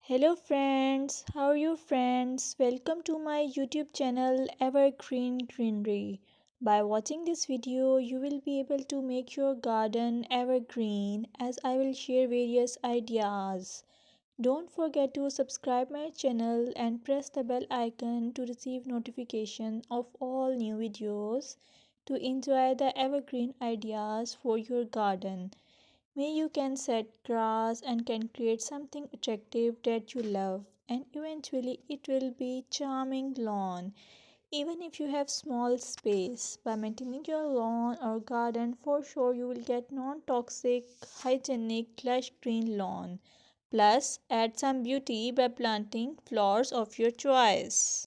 Hello friends, how are you friends? Welcome to my YouTube channel Evergreen Greenery. By watching this video, you will be able to make your garden evergreen as I will share various ideas. Don't forget to subscribe my channel and press the bell icon to receive notification of all new videos to enjoy the evergreen ideas for your garden. May you can set grass and can create something attractive that you love and eventually it will be charming lawn even if you have small space. By maintaining your lawn or garden, for sure you will get non-toxic, hygienic, lush green lawn. Plus, add some beauty by planting flowers of your choice.